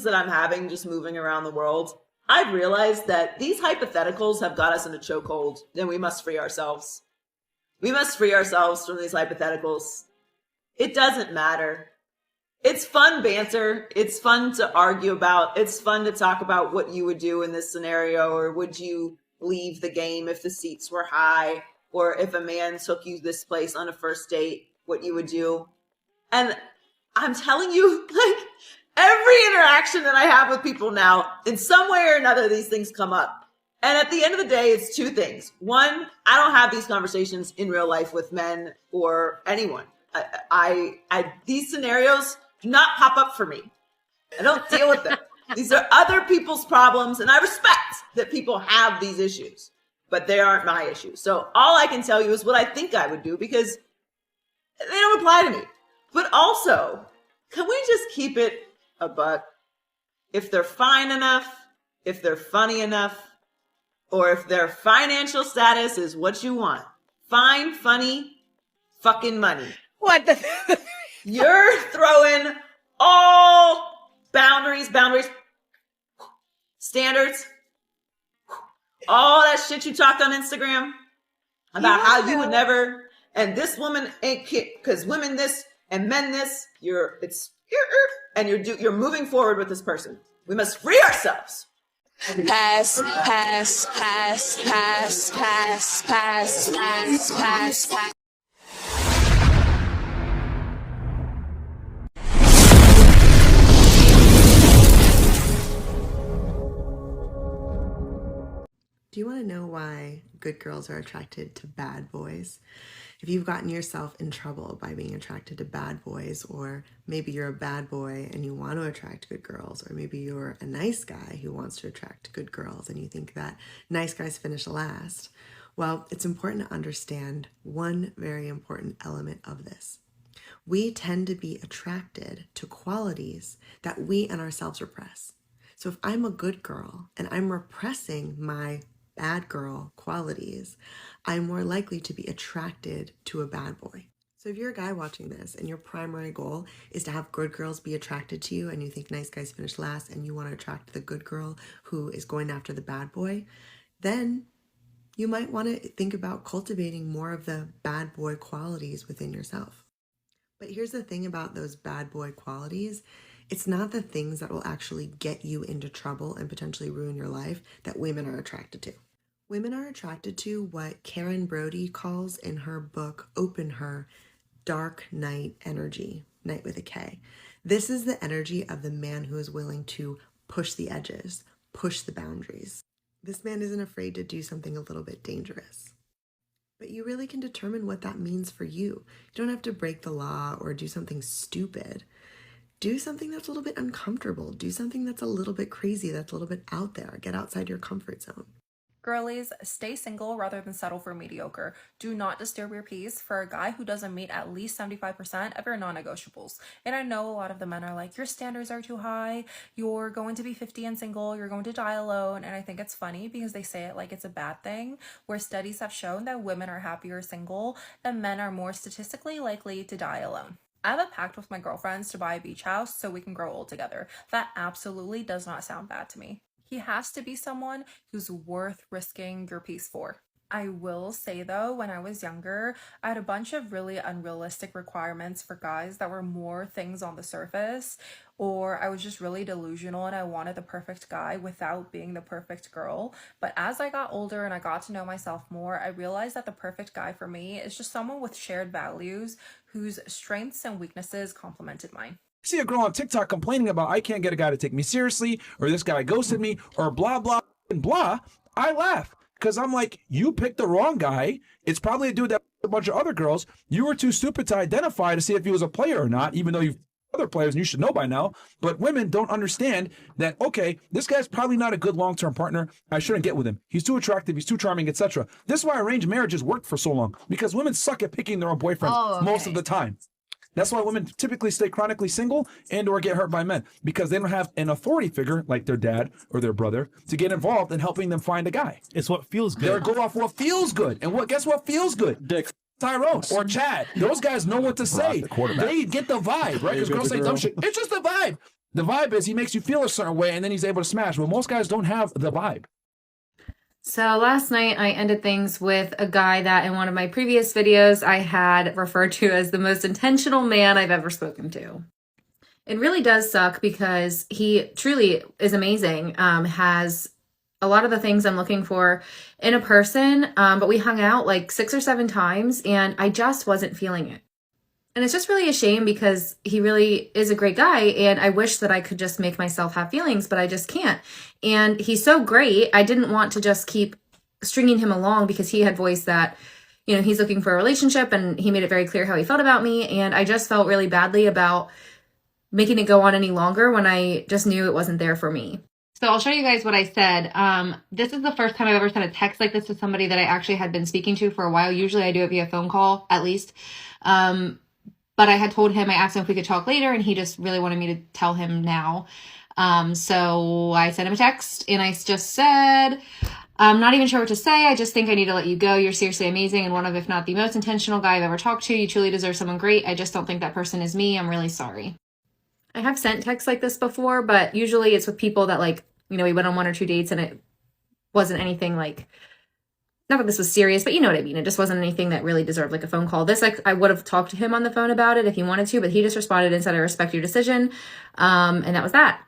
That I'm having just moving around the world, I've realized that these hypotheticals have got us in a chokehold, and we must free ourselves. We must free ourselves from these hypotheticals. It doesn't matter. It's fun banter. It's fun to argue about. It's fun to talk about what you would do in this scenario, or would you leave the game if the seats were high, or if a man took you this place on a first date, what you would do. And I'm telling you, like, every interaction that I have with people now, in some way or another, these things come up. And at the end of the day, it's two things. One, I don't have these conversations in real life with men or anyone. These scenarios do not pop up for me. I don't deal with them. These are other people's problems, and I respect that people have these issues, but they aren't my issues. So all I can tell you is what I think I would do, because they don't apply to me. But also, can we just keep it a buck? If they're fine enough, if they're funny enough, or if their financial status is what you want, fine, funny, fucking money. What the? You're throwing all boundaries, standards, all that shit you talked on Instagram about how you would never, and this woman ain't because women this and men this. And you're moving forward with this person. We must free ourselves. Pass, pass, pass, pass, pass, pass, pass, pass, pass. Do you want to know why good girls are attracted to bad boys? If you've gotten yourself in trouble by being attracted to bad boys, or maybe you're a bad boy and you want to attract good girls, or maybe you're a nice guy who wants to attract good girls and you think that nice guys finish last, well, it's important to understand one very important element of this. We tend to be attracted to qualities that we and ourselves repress. So if I'm a good girl and I'm repressing my bad girl qualities, I'm more likely to be attracted to a bad boy. So if you're a guy watching this and your primary goal is to have good girls be attracted to you, and you think nice guys finish last and you want to attract the good girl who is going after the bad boy, then you might want to think about cultivating more of the bad boy qualities within yourself. But here's the thing about those bad boy qualities. It's not the things that will actually get you into trouble and potentially ruin your life that women are attracted to. Women are attracted to what Karen Brody calls in her book, Open Her, dark night energy, night with a K. This is the energy of the man who is willing to push the edges, push the boundaries. This man isn't afraid to do something a little bit dangerous. But you really can determine what that means for you. You don't have to break the law or do something stupid. Do something that's a little bit uncomfortable. Do something that's a little bit crazy, that's a little bit out there. Get outside your comfort zone. Girlies, stay single rather than settle for mediocre. Do not disturb your peace for a guy who doesn't meet at least 75% of your non-negotiables. And I know a lot of the men are like, your standards are too high, you're going to be 50 and single, you're going to die alone. And I think it's funny because they say it like it's a bad thing, where studies have shown that women are happier single and men are more statistically likely to die alone. I have a pact with my girlfriends to buy a beach house so we can grow old together. That absolutely does not sound bad to me. He has to be someone who's worth risking your peace for. I will say though, when I was younger, I had a bunch of really unrealistic requirements for guys that were more things on the surface, or I was just really delusional and I wanted the perfect guy without being the perfect girl. But as I got older and I got to know myself more, I realized that the perfect guy for me is just someone with shared values whose strengths and weaknesses complemented mine. See a girl on TikTok complaining about I can't get a guy to take me seriously, or this guy ghosted me, or blah, blah, and blah, I laugh. Because I'm like, you picked the wrong guy. It's probably a dude that a bunch of other girls. You were too stupid to identify to see if he was a player or not, even though you've other players and you should know by now. But women don't understand that, okay, this guy's probably not a good long-term partner. I shouldn't get with him. He's too attractive. He's too charming, etc. This is why arranged marriages worked for so long, because women suck at picking their own boyfriends most of the time. That's why women typically stay chronically single and or get hurt by men, because they don't have an authority figure like their dad or their brother to get involved in helping them find a guy. It's what feels They're good. go off what feels good. And guess what feels good? Dick. Tyrone or Chad. Those guys know what to say. They get the vibe, right? Because girls say dumb shit. It's just the vibe. The vibe is he makes you feel a certain way and then he's able to smash. Well, most guys don't have the vibe. So last night I ended things with a guy that in one of my previous videos I had referred to as the most intentional man I've ever spoken to. It really does suck because he truly is amazing, has a lot of the things I'm looking for in a person, but we hung out like 6 or 7 times and I just wasn't feeling it. And it's just really a shame because he really is a great guy and I wish that I could just make myself have feelings, but I just can't. And he's so great. I didn't want to just keep stringing him along because he had voiced that, you know, he's looking for a relationship and he made it very clear how he felt about me. And I just felt really badly about making it go on any longer when I just knew it wasn't there for me. So I'll show you guys what I said. This is the first time I've ever sent a text like this to somebody that I actually had been speaking to for a while. Usually I do it via phone call, at least. But I had told him, I asked him if we could talk later, and he just really wanted me to tell him now. So I sent him a text, and I just said, I'm not even sure what to say. I just think I need to let you go. You're seriously amazing and one of, if not the most intentional guy I've ever talked to. You truly deserve someone great. I just don't think that person is me. I'm really sorry. I have sent texts like this before, but usually it's with people that, like, you know, we went on 1 or 2 dates, and it wasn't anything like, not that this was serious, but you know what I mean. It just wasn't anything that really deserved like a phone call. This, like, I would have talked to him on the phone about it if he wanted to, but he just responded and said, I respect your decision. And that was that.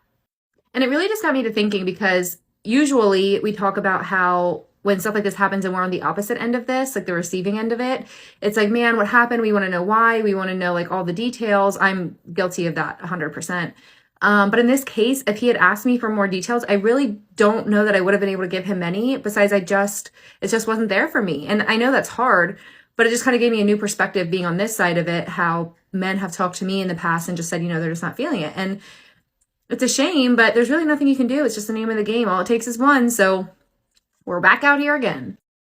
And it really just got me to thinking, because usually we talk about how when stuff like this happens and we're on the opposite end of this, like the receiving end of it, it's like, man, what happened? We want to know why. We want to know like all the details. I'm guilty of that 100%. But in this case, if he had asked me for more details, I really don't know that I would have been able to give him many. Besides, it just wasn't there for me. And I know that's hard, but it just kind of gave me a new perspective being on this side of it, how men have talked to me in the past and just said, you know, they're just not feeling it. And it's a shame, but there's really nothing you can do. It's just the name of the game. All it takes is one. So we're back out here again.